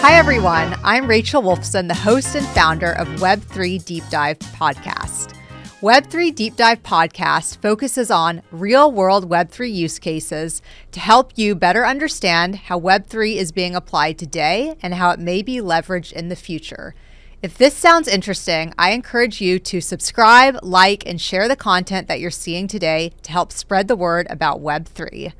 Hi, everyone. I'm Rachel Wolfson, the host and founder of Web3 Deep Dive Podcast. Web3 Deep Dive Podcast focuses on real-world Web3 use cases to help you better understand how Web3 is being applied today and how it may be leveraged in the future. If this sounds interesting, I encourage you to subscribe, like, and share the content that you're seeing today to help spread the word about Web3.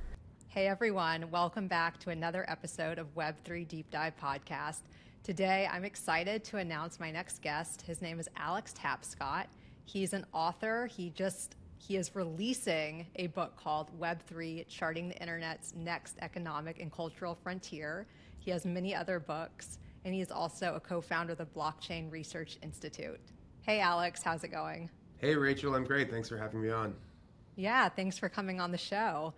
Hey everyone, welcome back to another episode of Web3 Deep Dive Podcast. Today, I'm excited to announce my next guest. His name is Alex Tapscott. He's an author. He is releasing a book called Web3, Charting the Internet's Next Economic and Cultural Frontier. He has many other books, and he is also a co-founder of the Blockchain Research Institute. Hey Alex, how's it going? Hey Rachel, I'm great. Thanks for having me on. Yeah, thanks for coming on the show.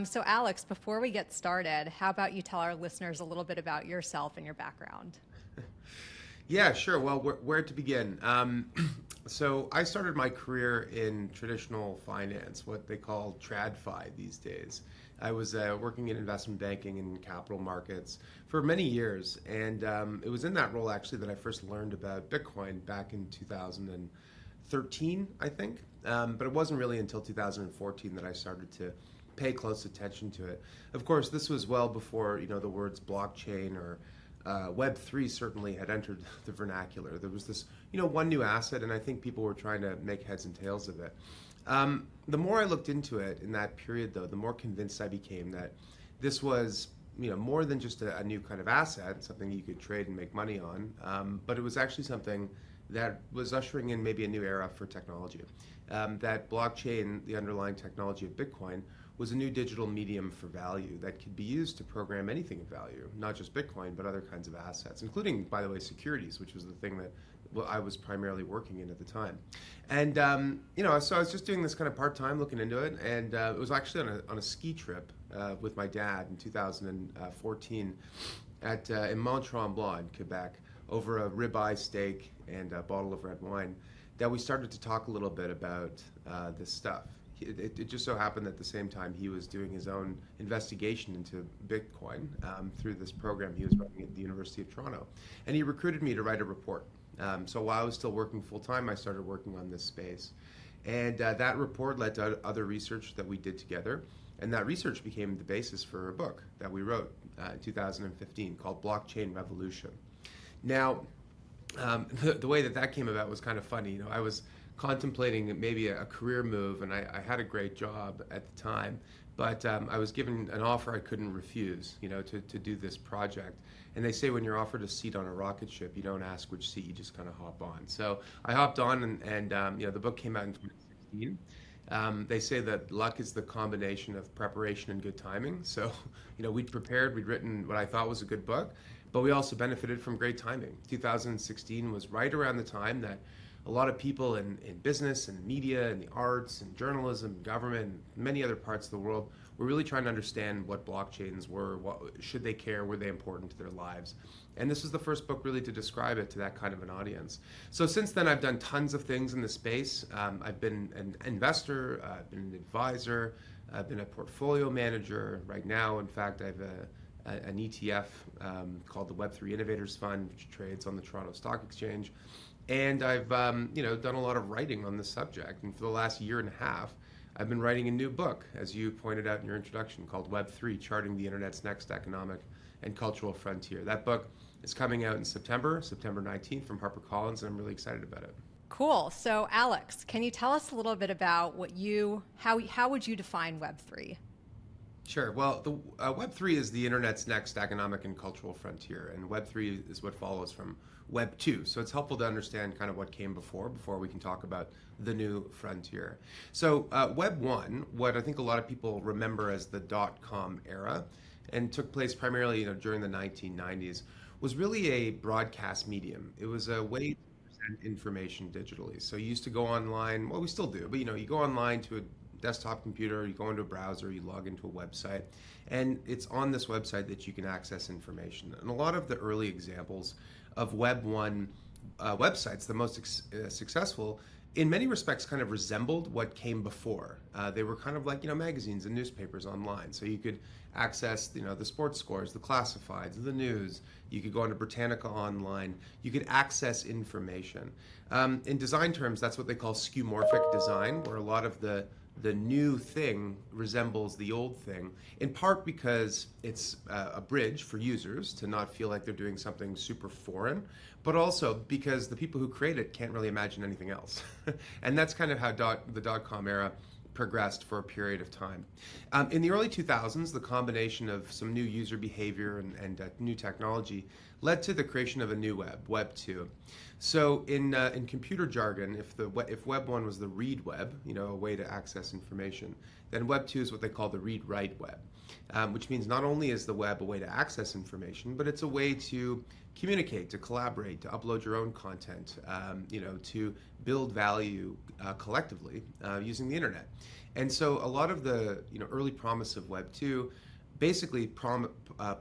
So Alex, before we get started, how about you tell our listeners a little bit about yourself and your background? Yeah, sure. Well, where to begin? So I started my career in traditional finance, what they call TradFi these days. I was working in investment banking and capital markets for many years, and it was in that role actually that I first learned about Bitcoin back in 2013, I think. But it wasn't really until 2014 that I started to pay close attention to it. Of course, this was well before the words blockchain or Web3 certainly had entered the vernacular. There was this one new asset, and I think people were trying to make heads and tails of it. The more I looked into it in that period, though, the more convinced I became that this was more than just a new kind of asset, something you could trade and make money on, but it was actually something that was ushering in maybe a new era for technology. That blockchain, the underlying technology of Bitcoin, was a new digital medium for value that could be used to program anything of value, not just Bitcoin, but other kinds of assets, including, by the way, securities, which was the thing that I was primarily working in at the time. And, so I was just doing this kind of part-time looking into it, and it was actually on a ski trip with my dad in 2014 in Mont-Tremblant in Quebec over a ribeye steak and a bottle of red wine that we started to talk a little bit about this stuff. It just so happened that at the same time he was doing his own investigation into Bitcoin through this program he was running at the University of Toronto. And he recruited me to write a report. So while I was still working full-time, I started working on this space. And that report led to other research that we did together. And that research became the basis for a book that we wrote in 2015 called Blockchain Revolution. Now, the way that came about was kind of funny. I was contemplating maybe a career move, and I had a great job at the time, but I was given an offer I couldn't refuse, to do this project. And they say when you're offered a seat on a rocket ship, you don't ask which seat, you just kind of hop on. So I hopped on, and the book came out in 2016. They say that luck is the combination of preparation and good timing. So, we'd written what I thought was a good book, but we also benefited from great timing. 2016 was right around the time that a lot of people in business and media and the arts and journalism, government, and many other parts of the world were really trying to understand what blockchains were, should they care, were they important to their lives. And this was the first book really to describe it to that kind of an audience. So since then, I've done tons of things in the space. I've been an investor, I've been an advisor, I've been a portfolio manager. Right now, in fact, I have an ETF called the Web3 Innovators Fund, which trades on the Toronto Stock Exchange. And I've done a lot of writing on this subject. And for the last year and a half, I've been writing a new book, as you pointed out in your introduction, called Web3, Charting the Internet's Next Economic and Cultural Frontier. That book is coming out in September 19th from Harper Collins, and I'm really excited about it. Cool. So Alex, can you tell us a little bit about how would you define Web3? Sure. Well, the Web3 is the internet's next economic and cultural frontier, and Web3 is what follows from Web2. So it's helpful to understand kind of what came before we can talk about the new frontier. So Web1, what I think a lot of people remember as the .com era, and took place primarily during the 1990s, was really a broadcast medium. It was a way to present information digitally. So you used to go online, well, we still do, but you go online to a desktop computer, you go into a browser, you log into a website, and it's on this website that you can access information. And a lot of the early examples of Web 1 websites, the most successful, in many respects kind of resembled what came before. They were kind of like, magazines and newspapers online. So you could access, the sports scores, the classifieds, the news. You could go into Britannica online. You could access information. In design terms, that's what they call skeuomorphic design, where a lot of the new thing resembles the old thing, in part because it's a bridge for users to not feel like they're doing something super foreign, but also because the people who create it can't really imagine anything else. And that's kind of how the dot-com era progressed for a period of time. In the early 2000s, the combination of some new user behavior and new technology led to the creation of a new web, Web 2. So in computer jargon, if Web 1 was the read web, a way to access information, then Web 2 is what they call the read-write web, which means not only is the web a way to access information, but it's a way to communicate, to collaborate, to upload your own content, to build value collectively using the internet. And so a lot of the early promise of Web 2 basically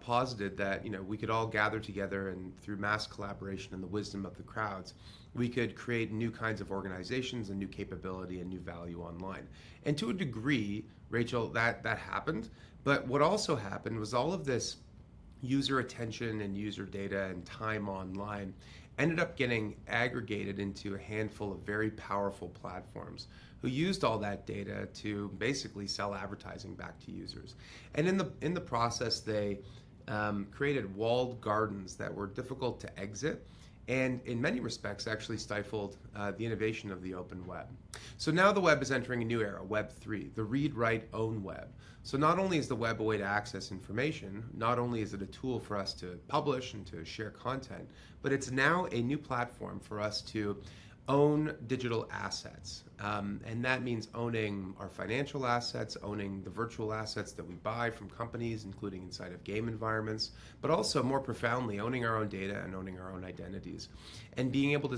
posited that we could all gather together, and through mass collaboration and the wisdom of the crowds, we could create new kinds of organizations and new capability and new value online. And to a degree, Rachel, that happened. But what also happened was all of this user attention and user data and time online ended up getting aggregated into a handful of very powerful platforms who used all that data to basically sell advertising back to users. And in the process, they created walled gardens that were difficult to exit, and in many respects actually stifled the innovation of the open web. So now the web is entering a new era, Web 3, the read, write, own web. So not only is the web a way to access information, not only is it a tool for us to publish and to share content, but it's now a new platform for us to own digital assets. And that means owning our financial assets, owning the virtual assets that we buy from companies, including inside of game environments, but also more profoundly owning our own data and owning our own identities, and being able to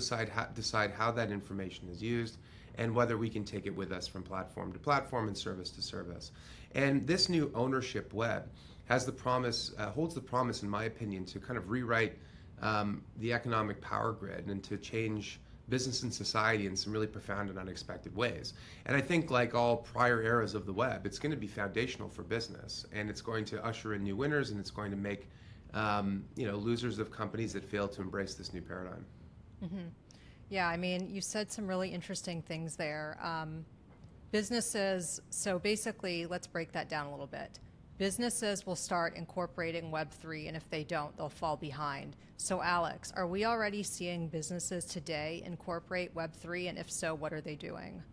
decide how that information is used and whether we can take it with us from platform to platform and service to service. And this new ownership web has the promise, holds the promise, in my opinion, to kind of rewrite the economic power grid and to change business and society in some really profound and unexpected ways. And I think, like all prior eras of the web, it's going to be foundational for business, and it's going to usher in new winners, and it's going to make losers of companies that fail to embrace this new paradigm. Mm-hmm. Yeah, I mean, you said some really interesting things there. Businesses, so basically, let's break that down a little bit. Businesses will start incorporating Web3, and if they don't, they'll fall behind. So Alex, are we already seeing businesses today incorporate Web3, and if so, what are they doing?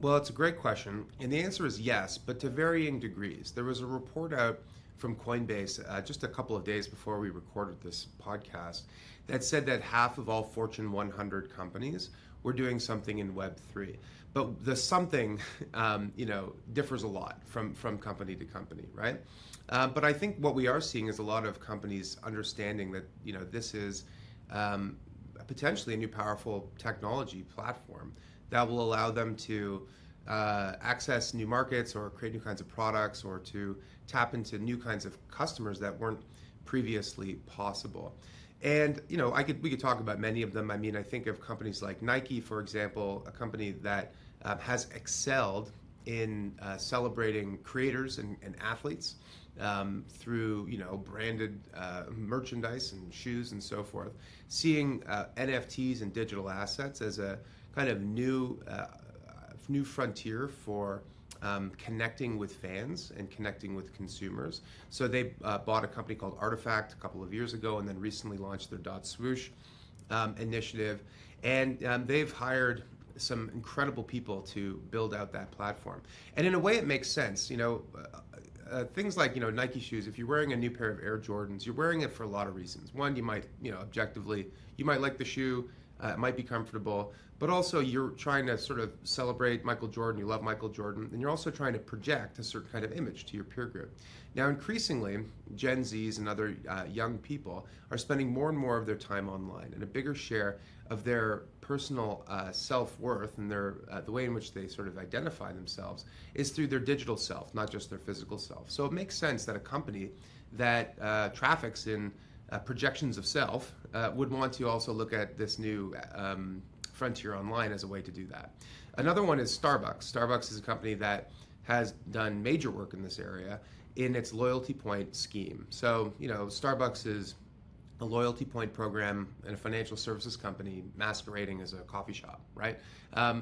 Well, it's a great question, and the answer is yes, but to varying degrees. There was a report out from Coinbase just a couple of days before we recorded this podcast that said that half of all Fortune 100 companies were doing something in Web3. But the something, differs a lot from company to company, right? But I think what we are seeing is a lot of companies understanding that, this is potentially a new powerful technology platform that will allow them to access new markets or create new kinds of products or to tap into new kinds of customers that weren't previously possible. And we could talk about many of them. I mean, I think of companies like Nike, for example, a company that has excelled in celebrating creators and athletes through branded merchandise and shoes and so forth. Seeing NFTs and digital assets as a kind of new frontier for connecting with fans and connecting with consumers. So they bought a company called Artifact a couple of years ago, and then recently launched their .swoosh initiative. And they've hired some incredible people to build out that platform. And in a way, it makes sense. Things like Nike shoes. If you're wearing a new pair of Air Jordans, you're wearing it for a lot of reasons. One, you might objectively, you might like the shoe. It might be comfortable, but also you're trying to sort of celebrate Michael Jordan. You love Michael Jordan, and you're also trying to project a certain kind of image to your peer group. Now, increasingly, Gen Zs and other young people are spending more and more of their time online, and a bigger share of their personal self-worth and the way in which they sort of identify themselves is through their digital self, not just their physical self. So it makes sense that a company that traffics in projections of self, would want to also look at this new frontier online as a way to do that. Another one is Starbucks. Starbucks is a company that has done major work in this area in its loyalty point scheme. So, Starbucks is a loyalty point program and a financial services company masquerading as a coffee shop, right?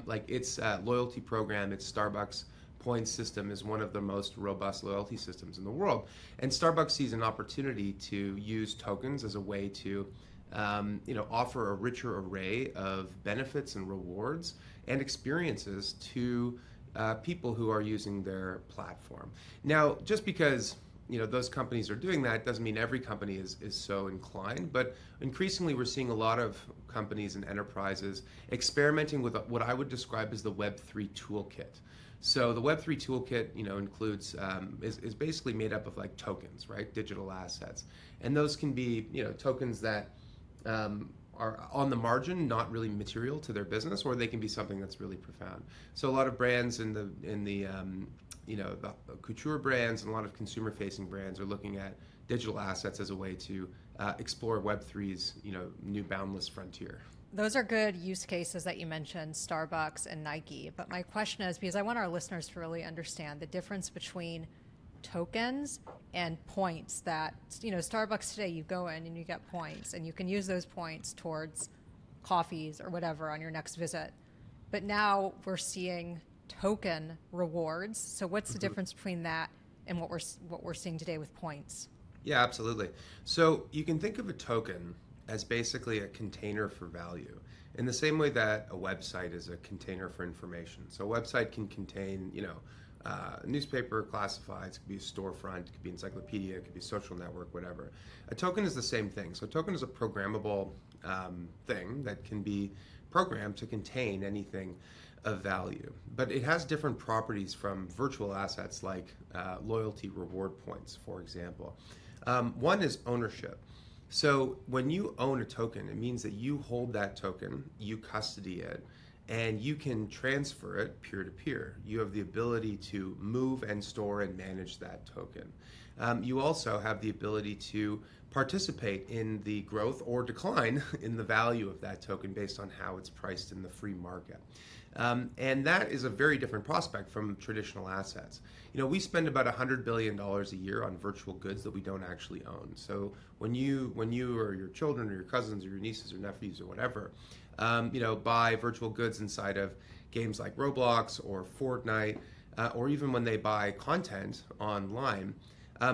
Like its loyalty program, its Starbucks points system is one of the most robust loyalty systems in the world. And Starbucks sees an opportunity to use tokens as a way to offer a richer array of benefits and rewards and experiences to people who are using their platform. Now, just because those companies are doing that doesn't mean every company is so inclined, but increasingly we're seeing a lot of companies and enterprises experimenting with what I would describe as the Web3 toolkit. So the Web3 toolkit, includes is basically made up of like tokens, right? Digital assets, and those can be tokens that are on the margin, not really material to their business, or they can be something that's really profound. So a lot of brands in the couture brands and a lot of consumer-facing brands are looking at digital assets as a way to explore Web3's new boundless frontier. Those are good use cases that you mentioned, Starbucks and Nike. But my question is, because I want our listeners to really understand the difference between tokens and points that, Starbucks today, you go in and you get points and you can use those points towards coffees or whatever on your next visit. But now we're seeing token rewards. So what's the difference between that and what we're seeing today with points? Yeah, absolutely. So you can think of a token as basically a container for value, in the same way that a website is a container for information. So a website can contain, newspaper, classifieds, it could be a storefront, it could be encyclopedia, it could be social network, whatever. A token is the same thing. So a token is a programmable thing that can be programmed to contain anything of value. But it has different properties from virtual assets like loyalty reward points, for example. One is ownership. So when you own a token, it means that you hold that token, you custody it, and you can transfer it peer-to-peer. You have the ability to move and store and manage that token. You also have the ability to participate in the growth or decline in the value of that token based on how it's priced in the free market. And that is a very different prospect from traditional assets. We spend about $100 billion a year on virtual goods that we don't actually own. So when you or your children or your cousins or your nieces or nephews or whatever, buy virtual goods inside of games like Roblox or Fortnite, or even when they buy content online,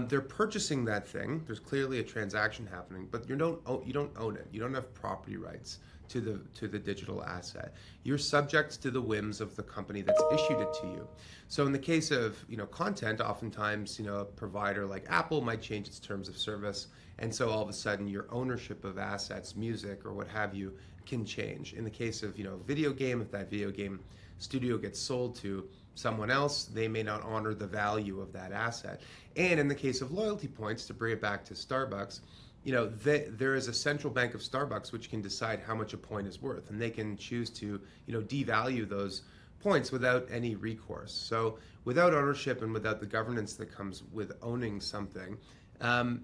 they're purchasing that thing. There's clearly a transaction happening, but you don't own it. You don't have property rights to the digital asset. You're subject to the whims of the company that's issued it to you. So in the case of content, oftentimes a provider like Apple might change its terms of service, and so all of a sudden your ownership of assets, music or what have you, can change. In the case of video game, if that video game studio gets sold to someone else, they may not honor the value of that asset. And in the case of loyalty points, to bring it back to Starbucks, there is a central bank of Starbucks which can decide how much a point is worth, and they can choose to devalue those points without any recourse. So without ownership and without the governance that comes with owning something,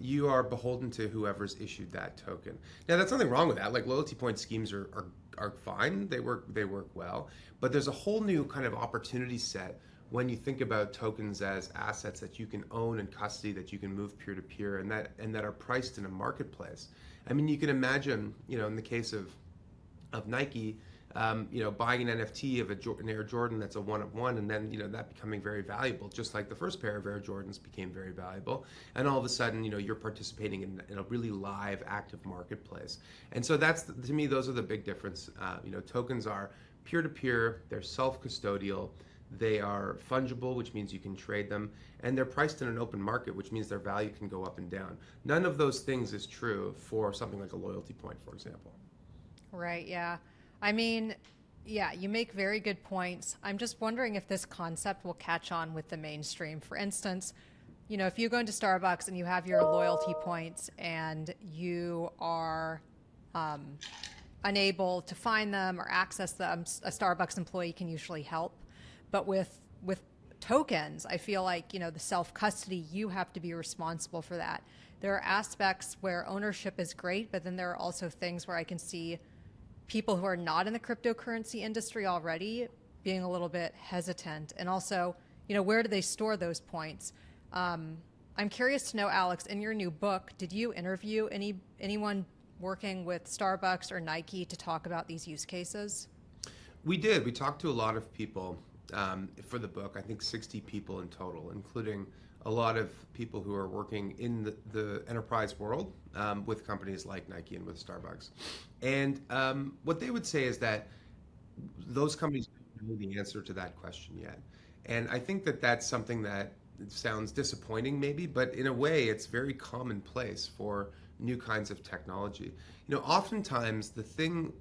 you are beholden to whoever's issued that token. Now, that's nothing wrong with that. Like, loyalty point schemes are fine. They work well. But there's a whole new kind of opportunity set when you think about tokens as assets that you can own and custody, that you can move peer to peer, and that are priced in a marketplace. I mean, you can imagine, in the case of Nike, buying an NFT of an Air Jordan that's a one of one, and then that becoming very valuable, just like the first pair of Air Jordans became very valuable. And all of a sudden, you're participating in a really live, active marketplace. And so to me, those are the big difference. Tokens are peer-to-peer, they're self-custodial, they are fungible, which means you can trade them, and they're priced in an open market, which means their value can go up and down. None of those things is true for something like a loyalty point, for example. Right, yeah. I mean, yeah, you make very good points. I'm just wondering if this concept will catch on with the mainstream. For instance, if you go into Starbucks and you have your loyalty points and you are unable to find them or access them, a Starbucks employee can usually help. But with tokens, I feel like, the self-custody, you have to be responsible for that. There are aspects where ownership is great, but then there are also things where I can see people who are not in the cryptocurrency industry already being a little bit hesitant. And also, where do they store those points? I'm curious to know, Alex, in your new book, did you interview anyone working with Starbucks or Nike to talk about these use cases? We did. We talked to a lot of people for the book, I think 60 people in total, including a lot of people who are working in the enterprise world with companies like Nike and with Starbucks. And what they would say is that those companies don't know the answer to that question yet. And I think that that's something that sounds disappointing maybe, but in a way it's very commonplace for new kinds of technology. Oftentimes the thing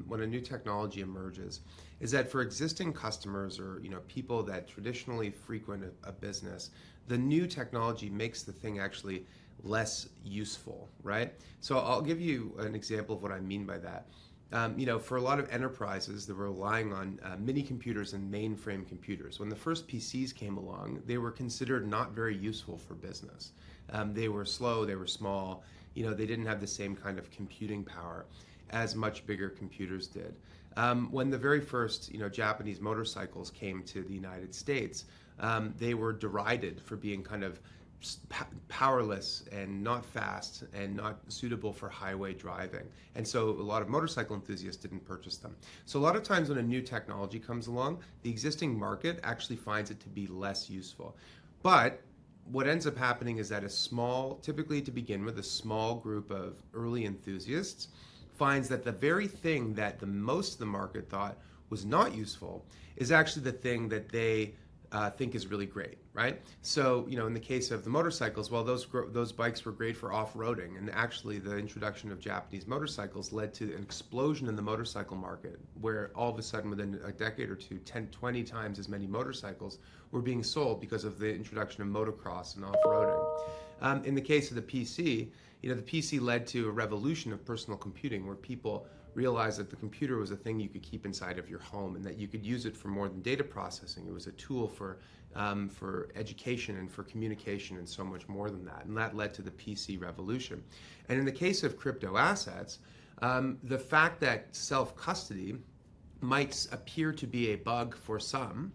when a new technology emerges is that for existing customers or people that traditionally frequent a business, the new technology makes the thing actually less useful, right? So I'll give you an example of what I mean by that. For a lot of enterprises that were relying on mini computers and mainframe computers, when the first PCs came along, they were considered not very useful for business. They were slow, they were small, they didn't have the same kind of computing power as much bigger computers did. When the very first Japanese motorcycles came to the United States, they were derided for being kind of powerless and not fast and not suitable for highway driving. And so a lot of motorcycle enthusiasts didn't purchase them. So a lot of times when a new technology comes along, the existing market actually finds it to be less useful. But what ends up happening is that typically to begin with, a small group of early enthusiasts finds that the very thing that the most of the market thought was not useful is actually the thing that they think is really great, right? So, in the case of the motorcycles, well, those bikes were great for off-roading, and actually the introduction of Japanese motorcycles led to an explosion in the motorcycle market, where all of a sudden within a decade or two, 10, 20 times as many motorcycles were being sold because of the introduction of motocross and off-roading. In the case of the PC, the PC led to a revolution of personal computing where people realized that the computer was a thing you could keep inside of your home and that you could use it for more than data processing. It was a tool for education and for communication and so much more than that. And that led to the PC revolution. And in the case of crypto assets, the fact that self-custody might appear to be a bug for some,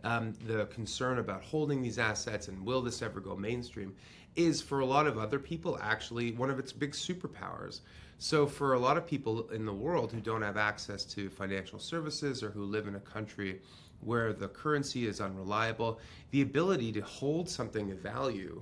the concern about holding these assets and will this ever go mainstream, is for a lot of other people actually one of its big superpowers. So for a lot of people in the world who don't have access to financial services or who live in a country where the currency is unreliable, the ability to hold something of value,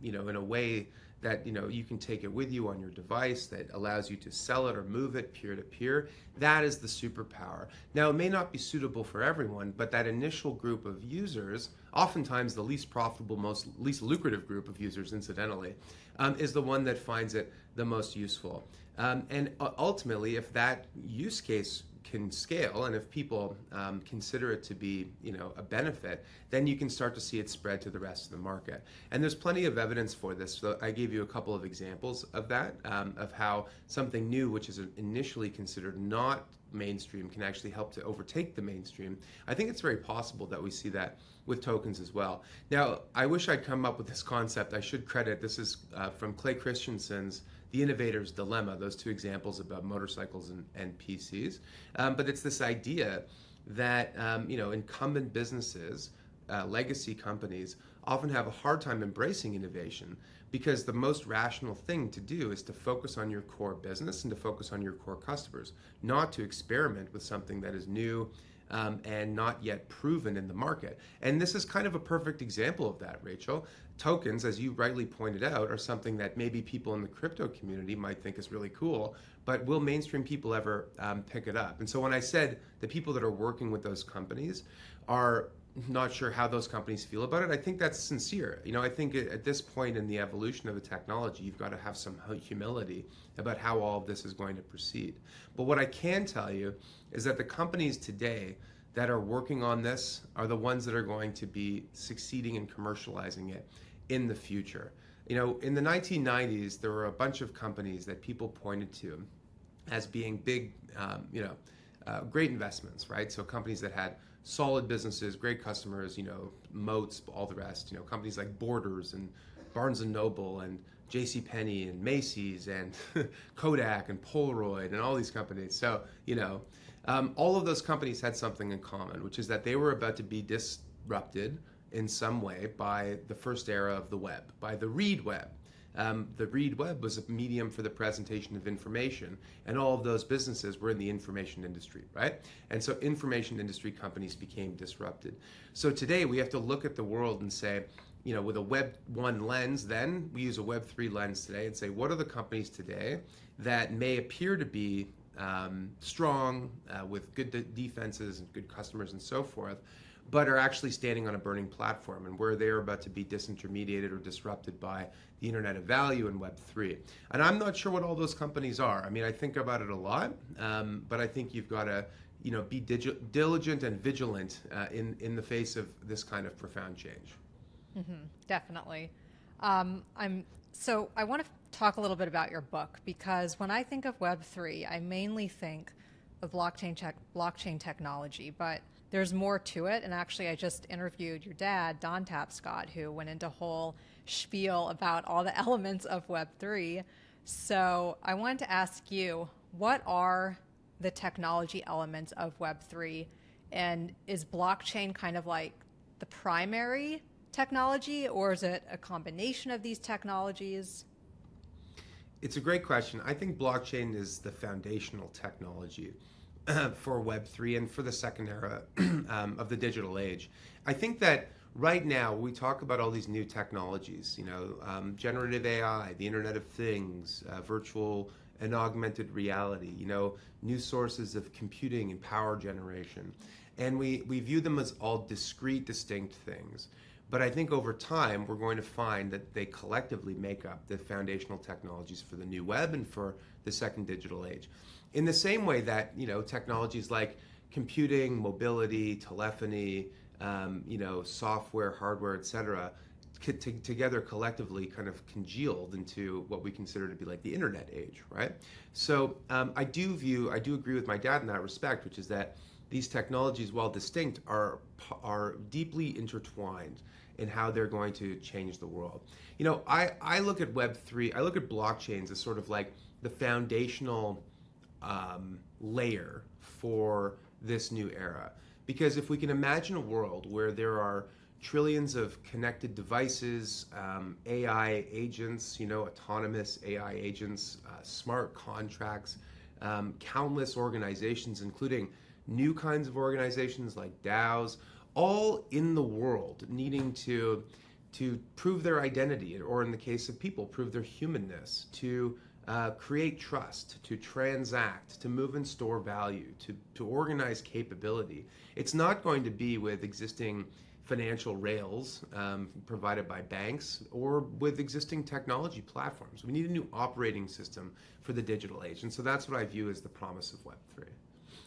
in a way that you can take it with you on your device, that allows you to sell it or move it peer to peer, that is the superpower. Now, it may not be suitable for everyone, but that initial group of users, oftentimes the least profitable, least lucrative group of users, incidentally, is the one that finds it the most useful. And ultimately, if that use case can scale and if people consider it to be a benefit, then you can start to see it spread to the rest of the market. And there's plenty of evidence for this. So I gave you a couple of examples of that, of how something new, which is initially considered not mainstream, can actually help to overtake the mainstream. I think it's very possible that we see that with tokens as well. Now, I wish I'd come up with this concept. I should credit, this is from Clay Christensen's The Innovator's Dilemma, those two examples about motorcycles and PCs. But it's this idea that incumbent businesses, legacy companies, often have a hard time embracing innovation because the most rational thing to do is to focus on your core business and to focus on your core customers, not to experiment with something that is new and not yet proven in the market. And this is kind of a perfect example of that, Rachel. Tokens, as you rightly pointed out, are something that maybe people in the crypto community might think is really cool, but will mainstream people ever pick it up? And so when I said the people that are working with those companies are not sure how those companies feel about it, I think that's sincere. I think at this point in the evolution of the technology, you've got to have some humility about how all of this is going to proceed. But what I can tell you is that the companies today that are working on this are the ones that are going to be succeeding in commercializing it in the future. In the 1990s, there were a bunch of companies that people pointed to as being big, great investments, right? So companies that had solid businesses, great customers, moats, all the rest. Companies like Borders and Barnes and Noble and J.C. Penney and Macy's and Kodak and Polaroid and all these companies. So all of those companies had something in common, which is that they were about to be disrupted in some way by the first era of the web, by the read web. The read web was a medium for the presentation of information, and all of those businesses were in the information industry, right? And so information industry companies became disrupted. So today we have to look at the world and say, with a Web 1 lens, then we use a Web 3 lens today and say, what are the companies today that may appear to be strong, with good defenses and good customers and so forth, but are actually standing on a burning platform, and where they're about to be disintermediated or disrupted by the Internet of Value and Web3. And I'm not sure what all those companies are. I mean, I think about it a lot, but I think you've got to be diligent and vigilant in the face of this kind of profound change. Definitely. So I want to talk a little bit about your book, because when I think of Web3, I mainly think of blockchain technology, but there's more to it. And actually, I just interviewed your dad, Don Tapscott, who went into a whole spiel about all the elements of Web3. So I wanted to ask you, what are the technology elements of Web3? And is blockchain kind of like the primary technology, or is it a combination of these technologies? It's a great question. I think blockchain is the foundational technology for Web3 and for the second era of the digital age. I think that right now we talk about all these new technologies, generative AI, the Internet of Things, virtual and augmented reality, new sources of computing and power generation. And we view them as all discrete, distinct things. But I think over time, we're going to find that they collectively make up the foundational technologies for the new web and for the second digital age. In the same way that, technologies like computing, mobility, telephony, software, hardware, et cetera, together collectively kind of congealed into what we consider to be like the internet age, right? So I do agree with my dad in that respect, which is that these technologies, while distinct, are deeply intertwined in how they're going to change the world. I look at Web3, I look at blockchains as sort of like the foundational layer for this new era. Because if we can imagine a world where there are trillions of connected devices, AI agents, autonomous AI agents, smart contracts, countless organizations, including new kinds of organizations like DAOs, all in the world needing to prove their identity, or in the case of people, prove their humanness, to create trust, to transact, to move and store value, to organize capability. It's not going to be with existing financial rails provided by banks or with existing technology platforms. We need a new operating system for the digital age. And so that's what I view as the promise of Web3.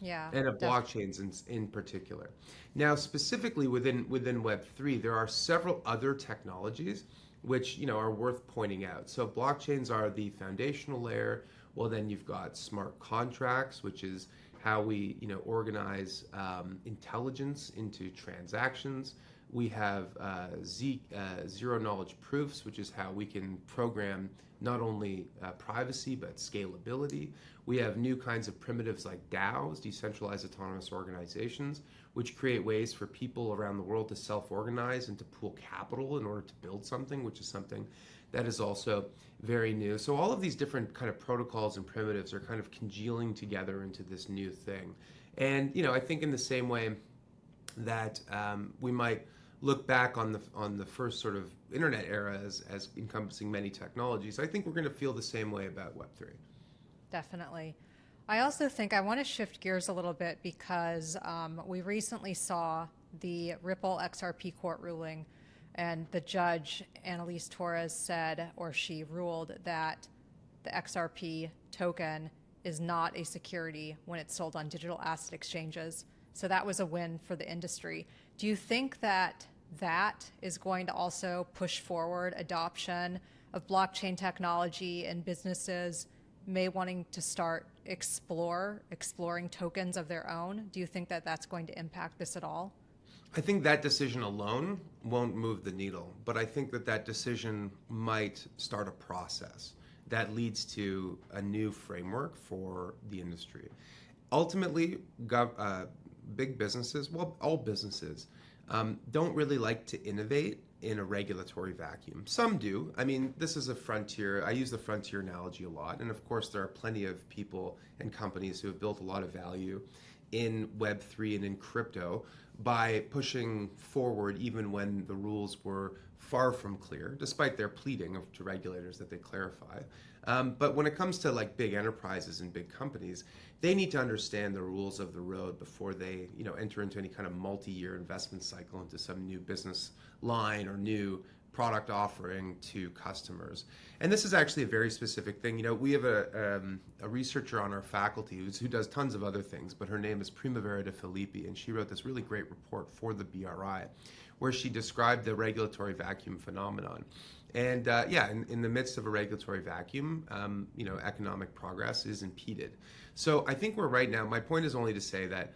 Yeah, and of blockchains in particular. Now, specifically within Web3, there are several other technologies which are worth pointing out. So blockchains are the foundational layer. Well, then you've got smart contracts, which is how we organize intelligence into transactions. We have zero knowledge proofs, which is how we can program not only privacy but scalability. We have new kinds of primitives like DAOs, decentralized autonomous organizations, which create ways for people around the world to self-organize and to pool capital in order to build something, which is something that is also very new. So all of these different kind of protocols and primitives are kind of congealing together into this new thing. And I think in the same way that we might look back on the first sort of internet era as encompassing many technologies, I think we're going to feel the same way about Web3. Definitely. I also think I want to shift gears a little bit because we recently saw the Ripple XRP court ruling, and the judge, Annalise Torres, said, or she ruled, that the XRP token is not a security when it's sold on digital asset exchanges. So that was a win for the industry. Do you think that is going to also push forward adoption of blockchain technology and businesses may wanting to start exploring tokens of their own? Do you think that that's going to impact this at all? I think that decision alone won't move the needle, but I think that decision might start a process that leads to a new framework for the industry. Ultimately, big businesses, well, all businesses, don't really like to innovate in a regulatory vacuum. Some do. I mean, this is a frontier. I use the frontier analogy a lot. And of course, there are plenty of people and companies who have built a lot of value in Web3 and in crypto by pushing forward even when the rules were far from clear, despite their pleading to regulators that they clarify. But when it comes to like big enterprises and big companies, they need to understand the rules of the road before they, enter into any kind of multi-year investment cycle into some new business line or new product offering to customers. And this is actually a very specific thing. We have a researcher on our faculty who does tons of other things, but her name is Primavera de Filippi, and she wrote this really great report for the BRI where she described the regulatory vacuum phenomenon. And in the midst of a regulatory vacuum, economic progress is impeded. So I think we're right now, my point is only to say that,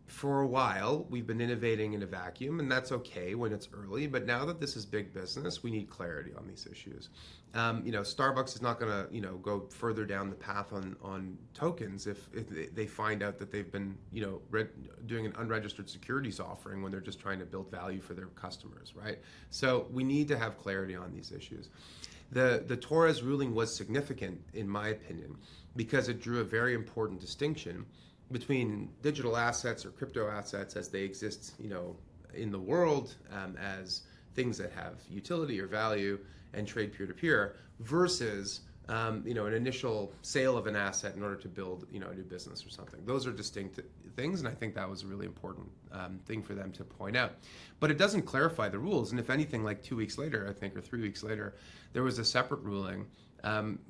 for a while, we've been innovating in a vacuum, and that's okay when it's early. But now that this is big business, we need clarity on these issues. Starbucks is not going to, go further down the path on tokens if they find out that they've been, doing an unregistered securities offering when they're just trying to build value for their customers, right? So we need to have clarity on these issues. The Torres ruling was significant, in my opinion, because it drew a very important distinction between digital assets or crypto assets as they exist, in the world as things that have utility or value and trade peer-to-peer versus, an initial sale of an asset in order to build, a new business or something. Those are distinct things, and I think that was a really important thing for them to point out. But it doesn't clarify the rules, and if anything, like 2 weeks later, I think, or 3 weeks later, there was a separate ruling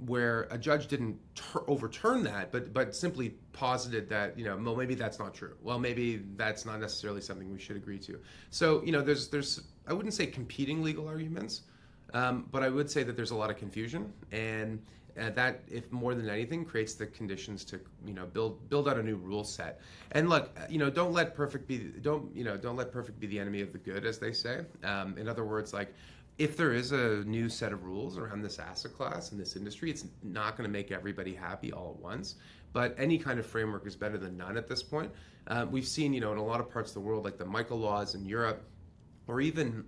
where a judge didn't overturn that, but simply posited that, well, maybe that's not true. Well, maybe that's not necessarily something we should agree to. So, there's I wouldn't say competing legal arguments, but I would say that there's a lot of confusion, and that, if more than anything, creates the conditions to, build out a new rule set. And look, don't let perfect be the enemy of the good, as they say. In other words, like, if there is a new set of rules around this asset class in this industry, it's not going to make everybody happy all at once. But any kind of framework is better than none at this point. We've seen, in a lot of parts of the world, like the Michael laws in Europe, or even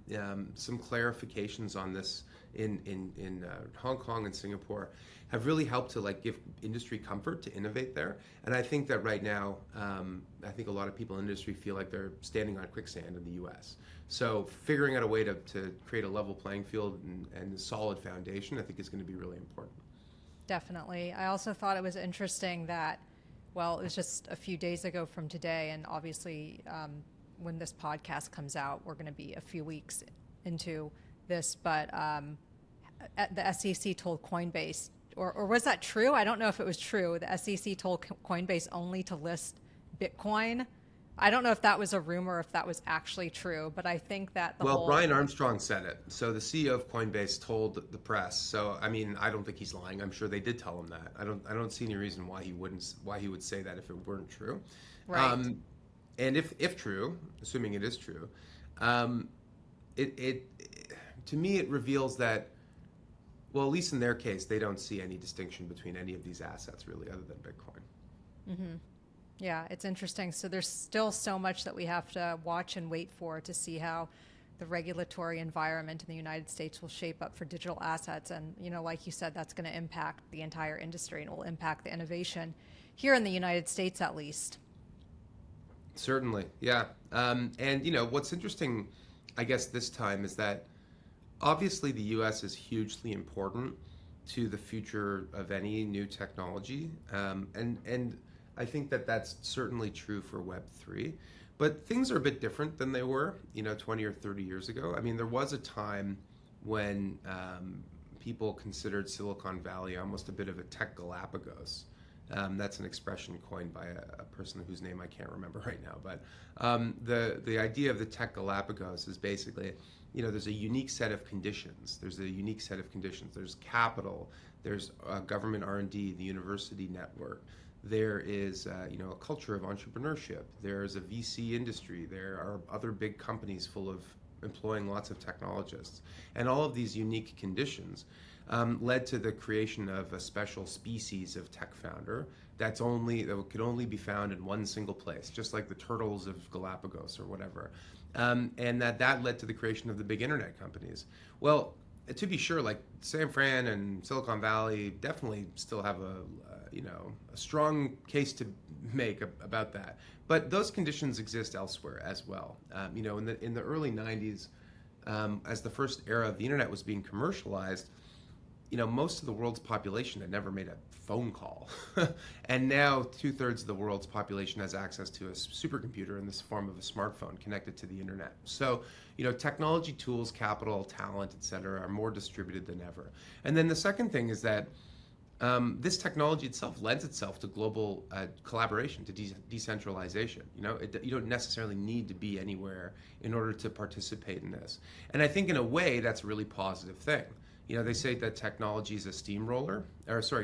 some clarifications on this in Hong Kong and Singapore, have really helped to give industry comfort to innovate there. And I think that right now, I think a lot of people in industry feel like they're standing on quicksand in the U.S. So figuring out a way to create a level playing field and a solid foundation, I think, is going to be really important. Definitely. I also thought it was interesting that, well, it was just a few days ago from today, and obviously when this podcast comes out, we're going to be a few weeks into this, but the SEC told Coinbase, or was that true? I don't know if it was true. The SEC told Coinbase only to list Bitcoin. I don't know if that was a rumor or if that was actually true, but I think that Brian Armstrong said it. So the CEO of Coinbase told the press. So I mean, I don't think he's lying. I'm sure they did tell him that. I don't see any reason why he would say that if it weren't true. Right. And if true, assuming it is true, it to me it reveals that, well, at least in their case, they don't see any distinction between any of these assets really, other than Bitcoin. Mm-hmm. Yeah, it's interesting. So there's still so much that we have to watch and wait for to see how the regulatory environment in the United States will shape up for digital assets. And, like you said, that's going to impact the entire industry and will impact the innovation here in the United States, at least. Certainly, yeah. And, what's interesting, I guess, this time is that obviously the U.S. is hugely important to the future of any new technology. And I think that that's certainly true for Web3, but things are a bit different than they were, 20 or 30 years ago. I mean, there was a time when people considered Silicon Valley almost a bit of a tech Galapagos. That's an expression coined by a person whose name I can't remember right now. But the idea of the tech Galapagos is basically, there's a unique set of conditions. There's capital. There's government R&D, the university network. There is, a culture of entrepreneurship. There's a VC industry. There are other big companies full of employing lots of technologists. And all of these unique conditions led to the creation of a special species of tech founder that could only be found in one single place, just like the turtles of Galapagos or whatever. And that led to the creation of the big internet companies. Well, to be sure, like San Fran and Silicon Valley definitely still have a strong case to make about that. But those conditions exist elsewhere as well. In the early 90s, as the first era of the internet was being commercialized, most of the world's population had never made a phone call. And now 2/3 of the world's population has access to a supercomputer in this form of a smartphone connected to the internet. So, technology tools, capital, talent, et cetera, are more distributed than ever. And then the second thing is that this technology itself lends itself to global collaboration, to decentralization. You don't necessarily need to be anywhere in order to participate in this. And I think in a way that's a really positive thing. They say that technology is a steamroller,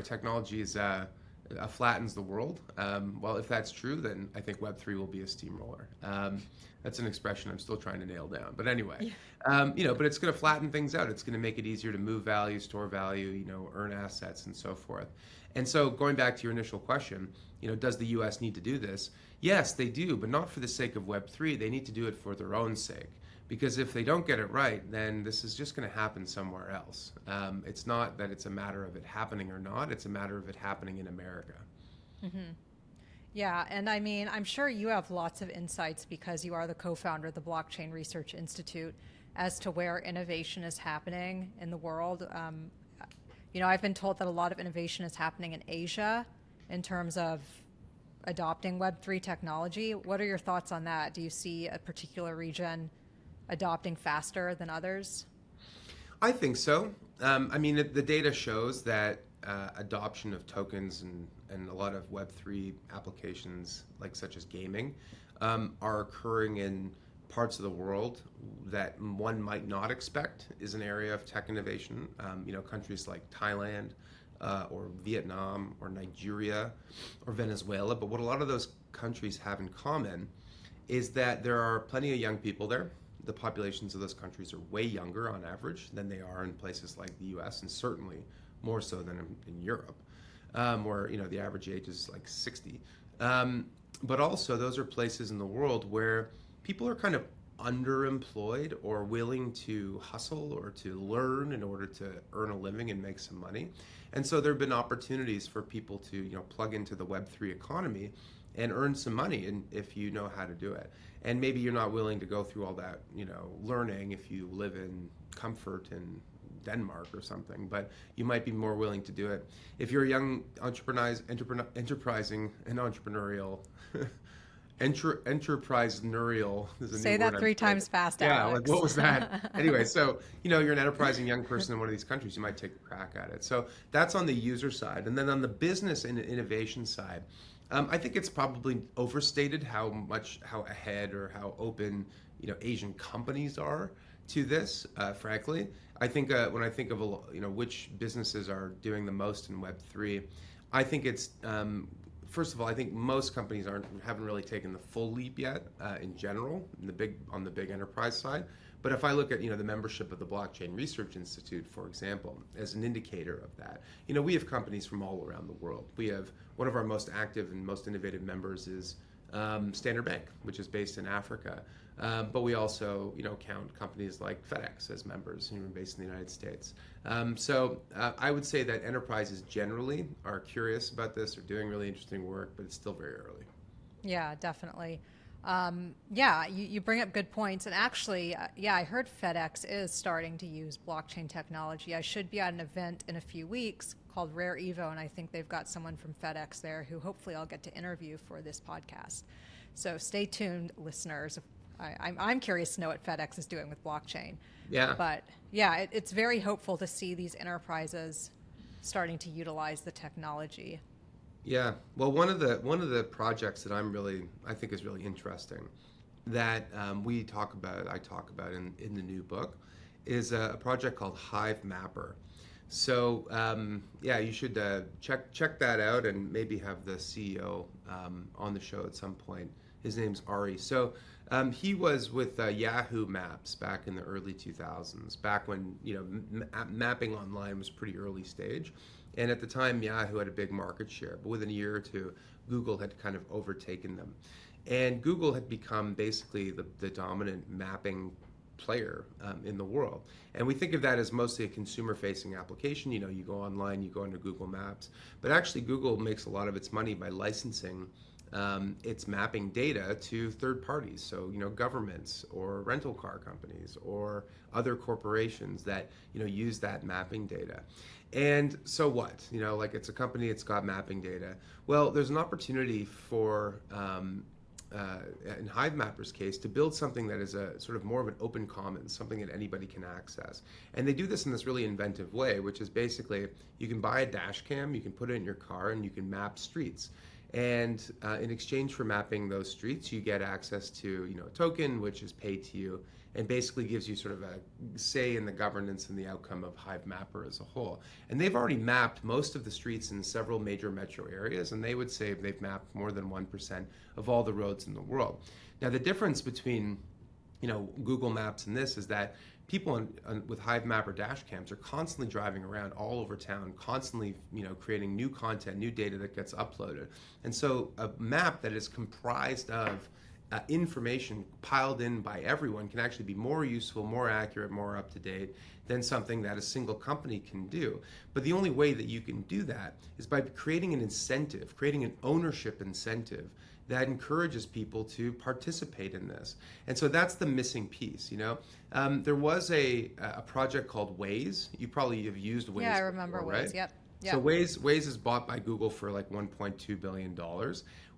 technology is flattens the world. Well, if that's true, then I think Web3 will be a steamroller. That's an expression I'm still trying to nail down. But anyway, but it's going to flatten things out. It's going to make it easier to move value, store value, earn assets, and so forth. And so going back to your initial question, does the U.S. need to do this? Yes, they do, but not for the sake of Web3. They need to do it for their own sake. Because if they don't get it right, then this is just going to happen somewhere else. It's not that it's a matter of it happening or not. It's a matter of it happening in America. Mm-hmm. Yeah, and I mean, I'm sure you have lots of insights because you are the co-founder of the Blockchain Research Institute as to where innovation is happening in the world. I've been told that a lot of innovation is happening in Asia in terms of adopting Web3 technology. What are your thoughts on that? Do you see a particular region adopting faster than others? I think so. The data shows that adoption of tokens and a lot of Web3 applications, like such as gaming, are occurring in parts of the world that one might not expect is an area of tech innovation. Countries like Thailand or Vietnam or Nigeria or Venezuela. But what a lot of those countries have in common is that there are plenty of young people there. The populations of those countries are way younger on average than they are in places like the US, and certainly more so than in Europe, where the average age is like 60. But also those are places in the world where people are kind of underemployed or willing to hustle or to learn in order to earn a living and make some money. And so there have been opportunities for people to plug into the Web3 economy and earn some money, and if you know how to do it. And maybe you're not willing to go through all that, learning if you live in comfort in Denmark or something, but you might be more willing to do it. If you're a young enterprising and entrepreneurial, enterpriseneurial is a Say new that word 3 times fast, Yeah, Alex. like what was that? Anyway, so, you're an enterprising young person in one of these countries, you might take a crack at it. So that's on the user side. And then on the business and innovation side, I think it's probably overstated how ahead or how open Asian companies are to this. Frankly, I think when I think of which businesses are doing the most in Web3, I think it's first of all, I think most companies haven't really taken the full leap yet in general on the big enterprise side. But if I look at the membership of the Blockchain Research Institute, for example, as an indicator of that, we have companies from all around the world. We have one of our most active and most innovative members is Standard Bank, which is based in Africa. But we also count companies like FedEx as members based in the United States. So I would say that enterprises generally are curious about this, are doing really interesting work, but it's still very early. Yeah, definitely. You bring up good points. And actually, I heard FedEx is starting to use blockchain technology. I should be at an event in a few weeks called Rare Evo, and I think they've got someone from FedEx there who hopefully I'll get to interview for this podcast. So stay tuned, listeners. I'm curious to know what FedEx is doing with blockchain. Yeah. But it's very hopeful to see these enterprises starting to utilize the technology. Yeah. Well, one of the projects that I think is really interesting that I talk about in the new book, is a project called Hive Mapper. So yeah, you should check that out and maybe have the CEO on the show at some point. His name's Ari. So he was with Yahoo Maps back in the early 2000s, back when mapping online was pretty early stage. And at the time, Yahoo had a big market share, but within a year or two, Google had kind of overtaken them. And Google had become basically the dominant mapping player in the world. And we think of that as mostly a consumer facing application. You go online, you go into Google Maps. But actually, Google makes a lot of its money by licensing its mapping data to third parties. So, governments or rental car companies or other corporations that, use that mapping data. And so what? Like it's a company, it's got mapping data. Well, there's an opportunity for in Hive Mapper's case, to build something that is a sort of more of an open commons, something that anybody can access. And they do this in this really inventive way, which is basically you can buy a dash cam, you can put it in your car, and you can map streets. And in exchange for mapping those streets, you get access to a token, which is paid to you, and basically gives you sort of a say in the governance and the outcome of Hive Mapper as a whole. And they've already mapped most of the streets in several major metro areas, and they would say they've mapped more than 1% of all the roads in the world. Now, the difference between Google Maps and this is that people with Hive Mapper dash cams are constantly driving around all over town, constantly creating new content, new data that gets uploaded. And so a map that is comprised of information piled in by everyone can actually be more useful, more accurate, more up to date than something that a single company can do. But the only way that you can do that is by creating an incentive, creating an ownership incentive that encourages people to participate in this. And so that's the missing piece. There was a project called Waze. You probably have used Waze. Yeah, I remember before, Waze. right? Yep. So Waze is bought by Google for like $1.2 billion.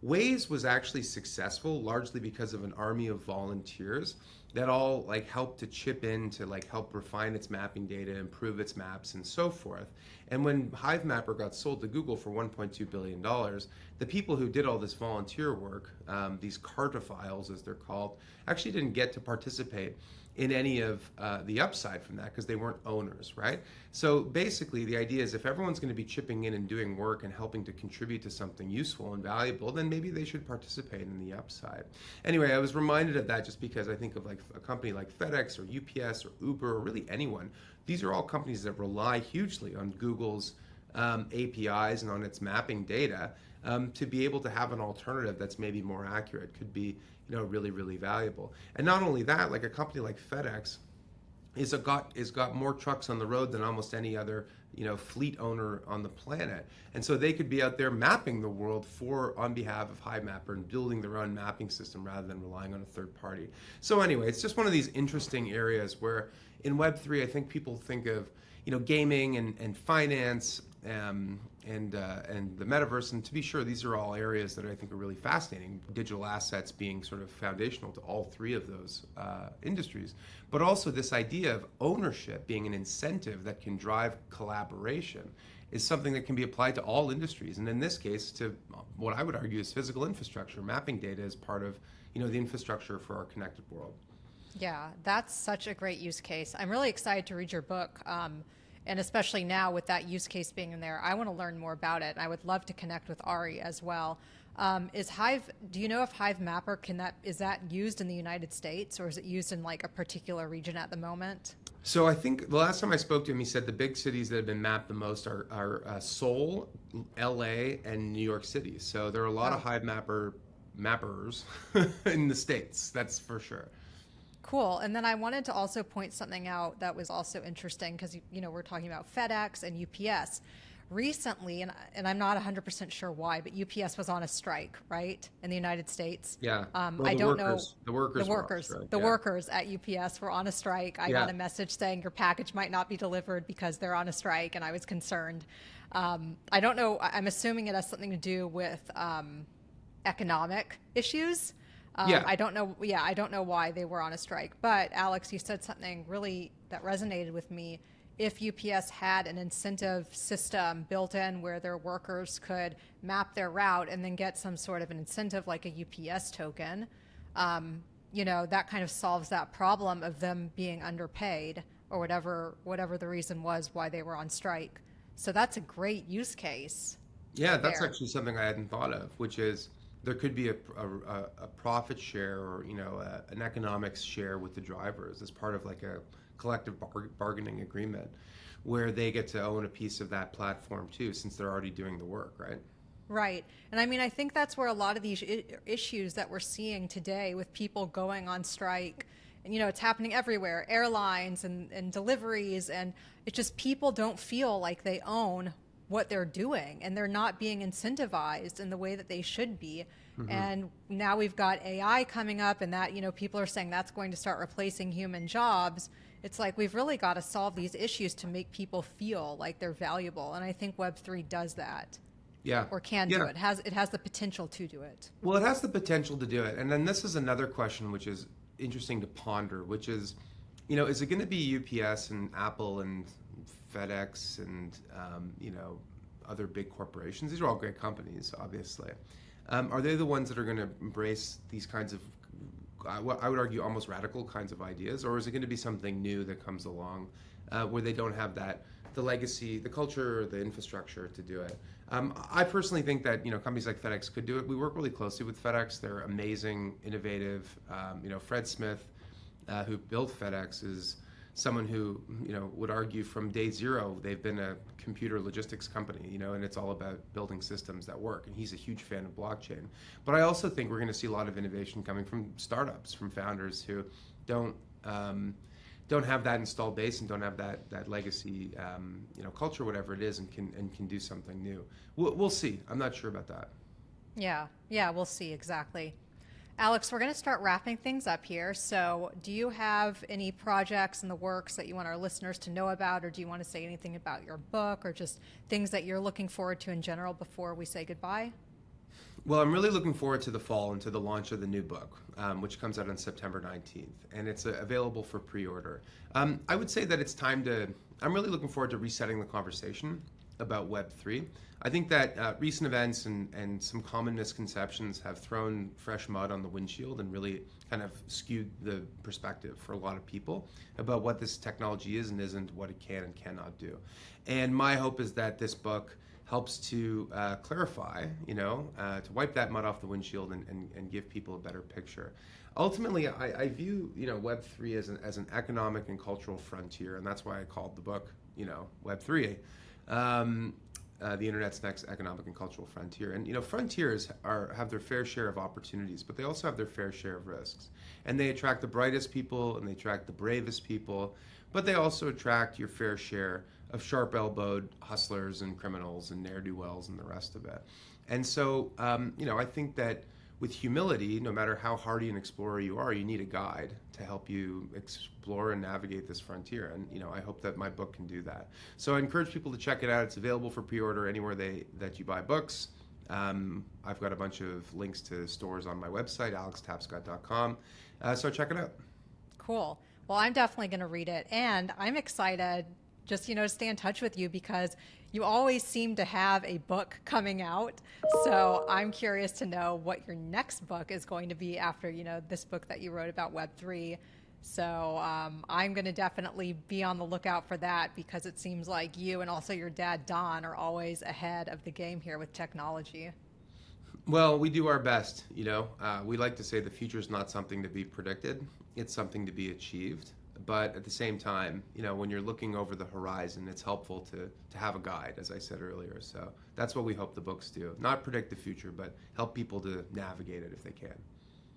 Waze was actually successful largely because of an army of volunteers that all helped to chip in to help refine its mapping data, improve its maps, and so forth. And when Hive Mapper got sold to Google for $1.2 billion, the people who did all this volunteer work, these cartophiles as they're called, actually didn't get to participate in any of the upside from that because they weren't owners, right? So basically the idea is if everyone's going to be chipping in and doing work and helping to contribute to something useful and valuable, then maybe they should participate in the upside. Anyway, I was reminded of that just because I think of a company like FedEx or UPS or Uber or really anyone. These are all companies that rely hugely on Google's APIs and on its mapping data to be able to have an alternative that's maybe more accurate, could be really, really valuable. And not only that, like a company like FedEx is got more trucks on the road than almost any other fleet owner on the planet, and so they could be out there mapping the world on behalf of Hive Mapper and building their own mapping system rather than relying on a third party. So anyway, it's just one of these interesting areas where in Web3 I think people think of gaming and finance and the metaverse, and to be sure, these are all areas that I think are really fascinating. Digital assets being sort of foundational to all three of those industries, but also this idea of ownership being an incentive that can drive collaboration is something that can be applied to all industries, and in this case, to what I would argue is physical infrastructure. Mapping data is part of the infrastructure for our connected world. Yeah, that's such a great use case. I'm really excited to read your book. And especially now with that use case being in there, I want to learn more about it. I would love to connect with Ari as well. Do you know if Hive Mapper is that used in the United States, or is it used in a particular region at the moment? So I think the last time I spoke to him, he said the big cities that have been mapped the most are Seoul, LA, and New York City. So there are a lot of Hive mappers in the States, that's for sure. Cool. And then I wanted to also point something out that was also interesting because, we're talking about FedEx and UPS. Recently, and I'm not 100% sure why, but UPS was on a strike, right, in the United States. Yeah. Well, I don't know. The workers at UPS were on a strike. I got a message saying your package might not be delivered because they're on a strike, and I was concerned. I don't know. I'm assuming it has something to do with economic issues. I don't know. Yeah, I don't know why they were on a strike. But Alex, you said something really that resonated with me. if UPS had an incentive system built in where their workers could map their route and then get some sort of an incentive like a UPS token, that kind of solves that problem of them being underpaid or whatever the reason was why they were on strike. So that's a great use case. Yeah, that's there. actually something I hadn't thought of, which is there could be a profit share or an economics share with the drivers as part of like a collective bargaining agreement where they get to own a piece of that platform too, since they're already doing the work, right? Right. And I mean, I think that's where a lot of these issues that we're seeing today with people going on strike, and it's happening everywhere, airlines and deliveries, and it's just people don't feel like they own what they're doing and they're not being incentivized in the way that they should be. And now we've got AI coming up, and that, people are saying that's going to start replacing human jobs. It's like we've really got to solve these issues to make people feel like they're valuable. And I think Web3 does that. Yeah. Or can do it. It has the potential to do it. Well, it has the potential to do it. And then this is another question which is interesting to ponder, which is, is it going to be UPS and Apple and FedEx and, other big corporations? These are all great companies, obviously. Are they the ones that are going to embrace these kinds of, I would argue, almost radical kinds of ideas? Or is it going to be something new that comes along where they don't have the legacy, the culture, the infrastructure to do it? I personally think that companies like FedEx could do it. We work really closely with FedEx. They're amazing, innovative. Fred Smith, who built FedEx, is someone who would argue from day zero they've been a computer logistics company, and it's all about building systems that work. And he's a huge fan of blockchain. But I also think we're going to see a lot of innovation coming from startups, from founders who don't have that installed base and don't have that legacy, culture, whatever it is, and can do something new. We'll see. I'm not sure about that. Yeah, we'll see, exactly. Alex, we're going to start wrapping things up here. So do you have any projects in the works that you want our listeners to know about, or do you want to say anything about your book or just things that you're looking forward to in general before we say goodbye? Well, I'm really looking forward to the fall and to the launch of the new book, which comes out on September 19th, and it's available for pre-order. I would say that I'm really looking forward to resetting the conversation about Web3. I think that recent events and some common misconceptions have thrown fresh mud on the windshield and really kind of skewed the perspective for a lot of people about what this technology is and isn't, what it can and cannot do. And my hope is that this book helps to clarify, to wipe that mud off the windshield and give people a better picture. Ultimately, I view Web3 as an economic and cultural frontier, and that's why I called the book Web3. The internet's next economic and cultural frontier. And frontiers have their fair share of opportunities, but they also have their fair share of risks. And they attract the brightest people and they attract the bravest people, but they also attract your fair share of sharp-elbowed hustlers and criminals and ne'er-do-wells and the rest of it. And so, I think that with humility, no matter how hardy an explorer you are, you need a guide to help you explore and navigate this frontier. And I hope that my book can do that. So I encourage people to check it out. It's available for pre-order anywhere that you buy books. I've got a bunch of links to stores on my website, alextapscott.com. So check it out. Cool. Well, I'm definitely going to read it, and I'm excited just to stay in touch with you because you always seem to have a book coming out. So I'm curious to know what your next book is going to be after, this book that you wrote about Web3. So I'm going to definitely be on the lookout for that because it seems like you and also your dad, Don, are always ahead of the game here with technology. Well, we do our best. We like to say the future is not something to be predicted. It's something to be achieved. But at the same time, when you're looking over the horizon, it's helpful to have a guide, as I said earlier. So that's what we hope the books do. Not predict the future, but help people to navigate it if they can.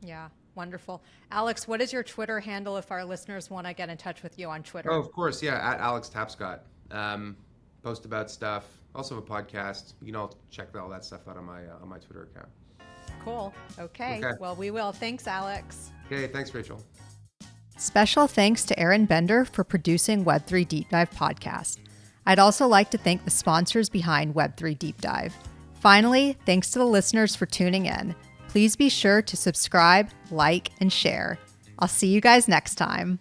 Yeah, wonderful. Alex, what is your Twitter handle if our listeners want to get in touch with you on Twitter? Oh, of course, yeah, at Alex Tapscott. Post about stuff. Also have a podcast. You can all check all that stuff out on my Twitter account. Cool. Okay. Well, we will. Thanks, Alex. Okay, thanks, Rachel. Special thanks to Aaron Bender for producing Web3 Deep Dive podcast. I'd also like to thank the sponsors behind Web3 Deep Dive. Finally, thanks to the listeners for tuning in. Please be sure to subscribe, like, and share. I'll see you guys next time.